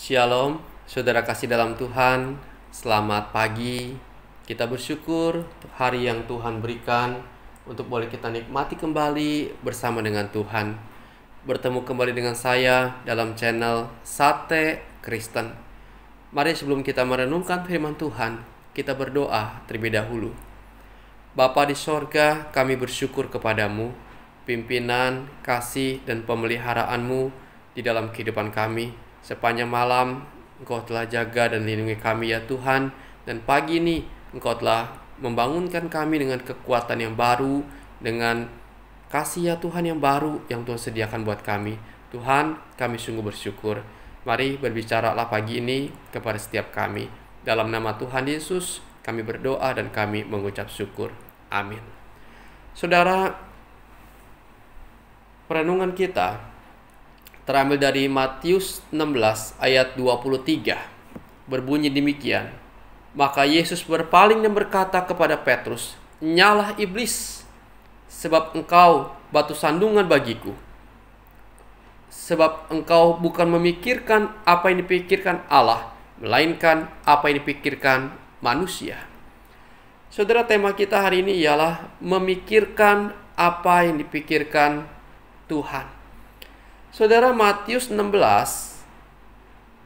Shalom, saudara kasih dalam Tuhan. Selamat pagi. Kita bersyukur untuk hari yang Tuhan berikan untuk boleh kita nikmati kembali bersama dengan Tuhan. Bertemu kembali dengan saya dalam channel Sate Kristen. Mari sebelum kita merenungkan firman Tuhan, kita berdoa terlebih dahulu. Bapa di sorga, kami bersyukur kepadamu, pimpinan, kasih, dan pemeliharaanmu di dalam kehidupan kami. Sepanjang malam Engkau telah jaga dan lindungi kami ya Tuhan. Dan pagi ini Engkau telah membangunkan kami dengan kekuatan yang baru, dengan kasih ya Tuhan yang baru yang Tuhan sediakan buat kami. Tuhan, kami sungguh bersyukur. Mari berbicaralah pagi ini kepada setiap kami. Dalam nama Tuhan Yesus kami berdoa dan kami mengucap syukur. Amin. Saudara, perenungan kita terambil dari Matius 16 ayat 23. Berbunyi demikian. Maka Yesus berpaling dan berkata kepada Petrus, "Nyalah iblis, sebab engkau batu sandungan bagiku. Sebab engkau bukan memikirkan apa yang dipikirkan Allah, melainkan apa yang dipikirkan manusia." Saudara, tema kita hari ini ialah memikirkan apa yang dipikirkan Tuhan. Saudara, Matius 16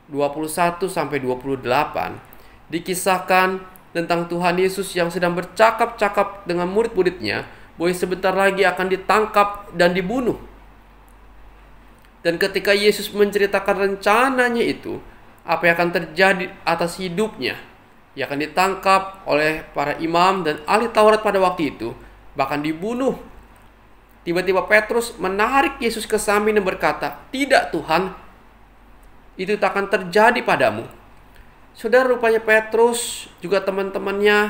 21 sampai 28 dikisahkan tentang Tuhan Yesus yang sedang bercakap-cakap dengan murid-muridnya bahwa sebentar lagi akan ditangkap dan dibunuh. Dan ketika Yesus menceritakan rencananya itu, apa yang akan terjadi atas hidupnya, ia akan ditangkap oleh para imam dan ahli Taurat pada waktu itu, bahkan dibunuh. Tiba-tiba Petrus menarik Yesus ke samping dan berkata, "Tidak Tuhan, itu tak akan terjadi padamu." Saudara, rupanya Petrus juga teman-temannya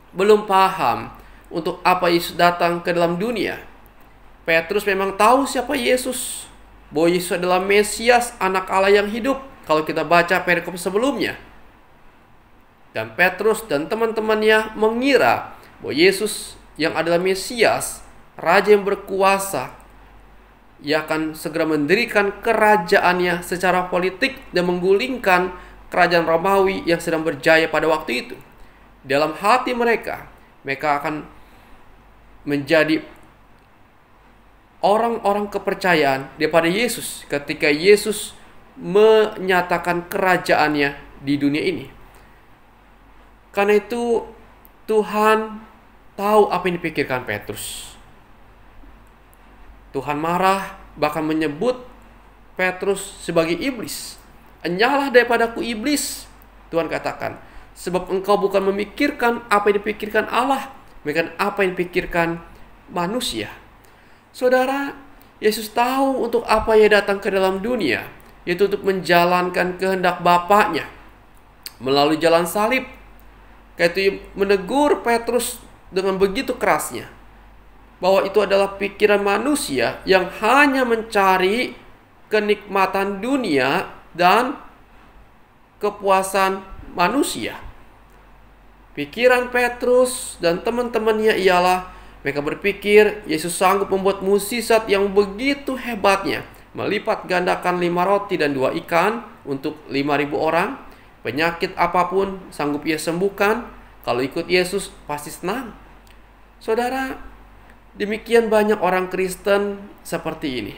belum paham untuk apa Yesus datang ke dalam dunia. Petrus memang tahu siapa Yesus, bahwa Yesus adalah Mesias, anak Allah yang hidup, kalau kita baca perikop sebelumnya. Dan Petrus dan teman-temannya mengira bahwa Yesus yang adalah Mesias, Raja yang berkuasa, ia akan segera mendirikan kerajaannya secara politik dan menggulingkan kerajaan Romawi yang sedang berjaya pada waktu itu. Dalam hati mereka akan menjadi orang-orang kepercayaan daripada Yesus ketika Yesus menyatakan kerajaannya di dunia ini. Karena itu Tuhan tahu apa yang dipikirkan Petrus. Tuhan marah, bahkan menyebut Petrus sebagai iblis. "Enyahlah daripadaku iblis," Tuhan katakan, "sebab engkau bukan memikirkan apa yang dipikirkan Allah, melainkan apa yang dipikirkan manusia." Saudara, Yesus tahu untuk apa ia datang ke dalam dunia, yaitu untuk menjalankan kehendak Bapaknya melalui jalan salib. Karena itu menegur Petrus dengan begitu kerasnya, bahwa itu adalah pikiran manusia yang hanya mencari kenikmatan dunia dan kepuasan manusia. Pikiran Petrus dan teman-temannya ialah mereka berpikir Yesus sanggup membuat mukjizat yang begitu hebatnya, melipat gandakan 5 roti dan 2 ikan untuk 5.000 orang. Penyakit apapun sanggup ia sembuhkan. Kalau ikut Yesus pasti senang. Saudara, demikian banyak orang Kristen seperti ini,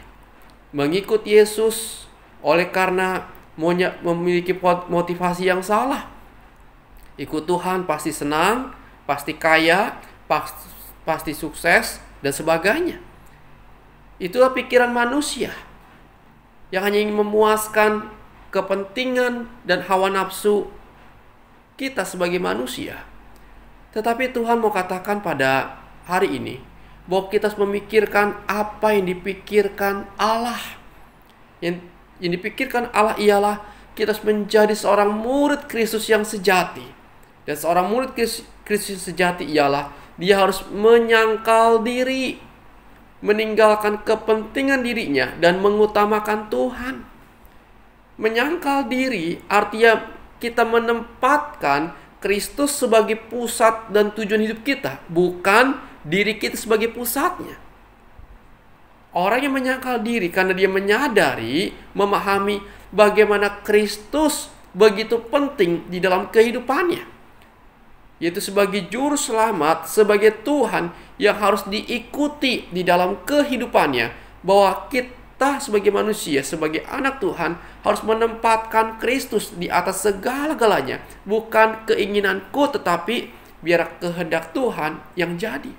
mengikut Yesus oleh karena memiliki motivasi yang salah. Ikut Tuhan pasti senang, pasti kaya, pasti sukses, dan sebagainya. Itulah pikiran manusia yang hanya ingin memuaskan kepentingan dan hawa nafsu kita sebagai manusia. Tetapi Tuhan mau katakan pada hari ini bahwa kita harus memikirkan apa yang dipikirkan Allah. Yang dipikirkan Allah ialah kita harus menjadi seorang murid Kristus yang sejati. Dan seorang murid Kristus yang sejati ialah dia harus menyangkal diri, meninggalkan kepentingan dirinya dan mengutamakan Tuhan. Menyangkal diri artinya kita menempatkan Kristus sebagai pusat dan tujuan hidup kita, bukan diri kita sebagai pusatnya. Orang yang menyangkal diri karena dia menyadari, memahami bagaimana Kristus begitu penting di dalam kehidupannya, yaitu sebagai juru selamat, sebagai Tuhan yang harus diikuti di dalam kehidupannya, bahwa kita sebagai manusia, sebagai anak Tuhan harus menempatkan Kristus di atas segala-galanya. Bukan keinginanku, tetapi biar kehendak Tuhan yang jadi.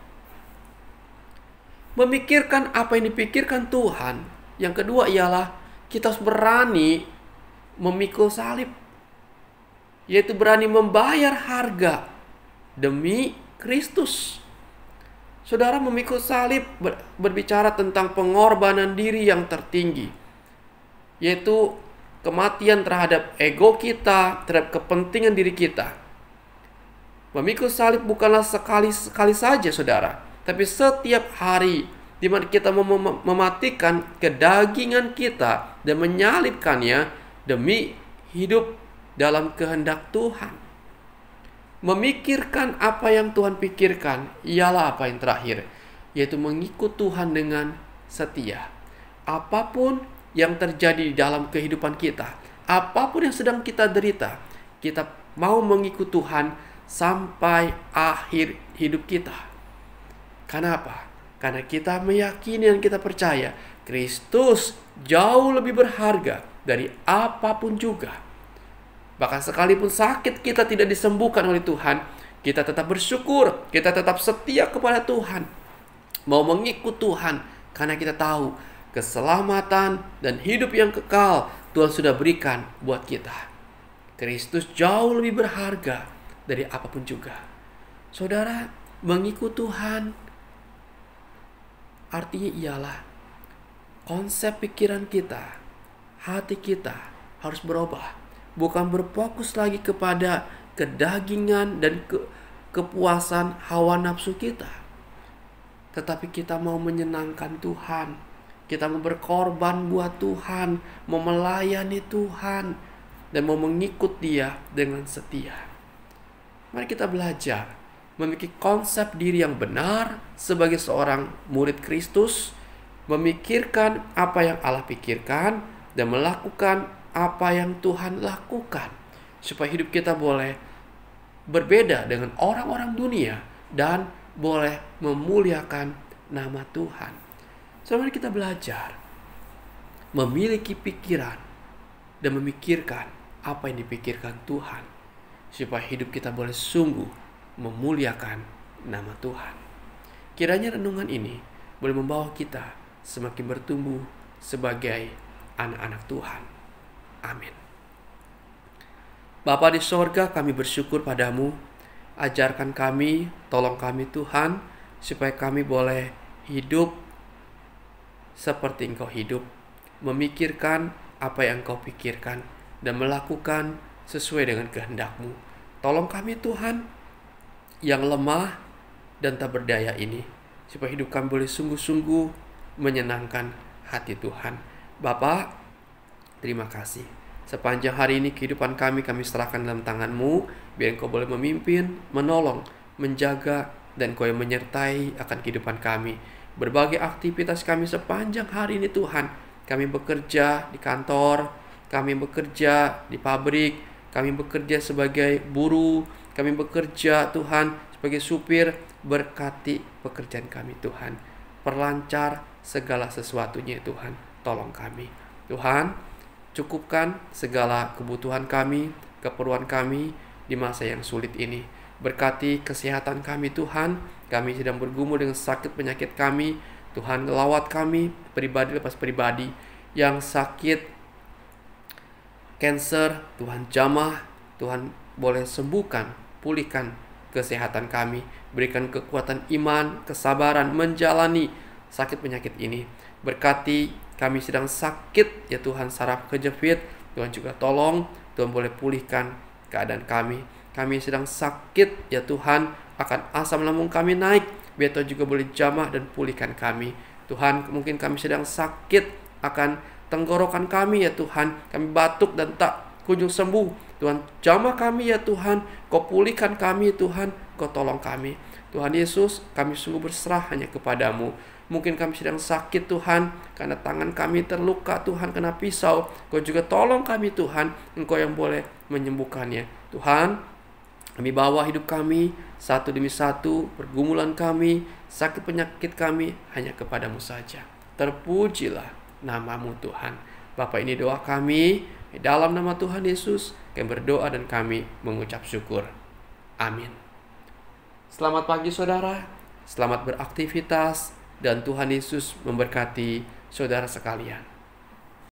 Memikirkan apa yang dipikirkan Tuhan. Yang kedua ialah kita harus berani memikul salib, yaitu berani membayar harga demi Kristus. Saudara, memikul salib berbicara tentang pengorbanan diri yang tertinggi, yaitu kematian terhadap ego kita, terhadap kepentingan diri kita. Memikul salib bukanlah sekali-sekali saja, saudara, tapi setiap hari, di mana kita mematikan kedagingan kita dan menyalibkannya demi hidup dalam kehendak Tuhan. Memikirkan apa yang Tuhan pikirkan ialah apa yang terakhir, yaitu mengikut Tuhan dengan setia. Apapun yang terjadi di dalam kehidupan kita, apapun yang sedang kita derita, kita mau mengikut Tuhan sampai akhir hidup kita. Kenapa? Karena kita meyakini dan kita percaya Kristus jauh lebih berharga dari apapun juga. Bahkan sekalipun sakit kita tidak disembuhkan oleh Tuhan, kita tetap bersyukur, kita tetap setia kepada Tuhan, mau mengikut Tuhan, karena kita tahu keselamatan dan hidup yang kekal Tuhan sudah berikan buat kita. Kristus jauh lebih berharga dari apapun juga. Saudara, mengikut Tuhan artinya ialah konsep pikiran kita, hati kita harus berubah. Bukan berfokus lagi kepada kedagingan dan kepuasan hawa nafsu kita, tetapi kita mau menyenangkan Tuhan. Kita mau berkorban buat Tuhan, mau melayani Tuhan, dan mau mengikut Dia dengan setia. Mari kita belajar memiliki konsep diri yang benar sebagai seorang murid Kristus, memikirkan apa yang Allah pikirkan, dan melakukan apa yang Tuhan lakukan, supaya hidup kita boleh berbeda dengan orang-orang dunia dan boleh memuliakan nama Tuhan. So, mari kita belajar memiliki pikiran dan memikirkan apa yang dipikirkan Tuhan, supaya hidup kita boleh sungguh memuliakan nama Tuhan. Kiranya renungan ini boleh membawa kita semakin bertumbuh sebagai anak-anak Tuhan. Amin. Bapa di sorga, kami bersyukur padamu. Ajarkan kami, tolong kami Tuhan, supaya kami boleh hidup seperti Engkau hidup, memikirkan apa yang Engkau pikirkan, dan melakukan sesuai dengan kehendak-Mu. Tolong kami Tuhan, yang lemah dan tak berdaya ini, supaya hidup kami boleh sungguh-sungguh menyenangkan hati Tuhan. Bapa, terima kasih. Sepanjang hari ini kehidupan kami serahkan dalam tangan-Mu. Biar Engkau boleh memimpin, menolong, menjaga, dan Engkau yang menyertai akan kehidupan kami. Berbagai aktivitas kami sepanjang hari ini Tuhan. Kami bekerja di kantor, kami bekerja di pabrik, kami bekerja sebagai buruh, kami bekerja Tuhan sebagai supir. Berkati pekerjaan kami Tuhan. Perlancar segala sesuatunya Tuhan. Tolong kami Tuhan, cukupkan segala kebutuhan kami, keperluan kami di masa yang sulit ini. Berkati kesehatan kami Tuhan. Kami sedang bergumul dengan sakit penyakit kami. Tuhan, lawat kami pribadi lepas pribadi yang sakit kanker. Tuhan jamah, Tuhan boleh sembuhkan, pulihkan kesehatan kami. Berikan kekuatan iman, kesabaran menjalani sakit penyakit ini. Berkati kami sedang sakit ya Tuhan, saraf kejepit, Tuhan juga tolong, Tuhan boleh pulihkan keadaan kami. Kami sedang sakit ya Tuhan, akan asam lambung kami naik, biar Tuhan juga boleh jamah dan pulihkan kami. Tuhan, mungkin kami sedang sakit akan tenggorokan kami ya Tuhan, kami batuk dan tak kunjung sembuh. Tuhan, jamah kami ya Tuhan, Kau pulihkan kami Tuhan, Kau tolong kami. Tuhan Yesus, kami sungguh berserah hanya kepada-Mu. Mungkin kami sedang sakit Tuhan, karena tangan kami terluka Tuhan kena pisau. Kau juga tolong kami Tuhan, Engkau yang boleh menyembuhkannya. Tuhan, kami bawa hidup kami satu demi satu, pergumulan kami, sakit penyakit kami hanya kepadamu saja. Terpujilah namamu Tuhan. Bapa, ini doa kami di dalam nama Tuhan Yesus. Kami berdoa dan kami mengucap syukur. Amin. Selamat pagi saudara, selamat beraktivitas, dan Tuhan Yesus memberkati saudara sekalian.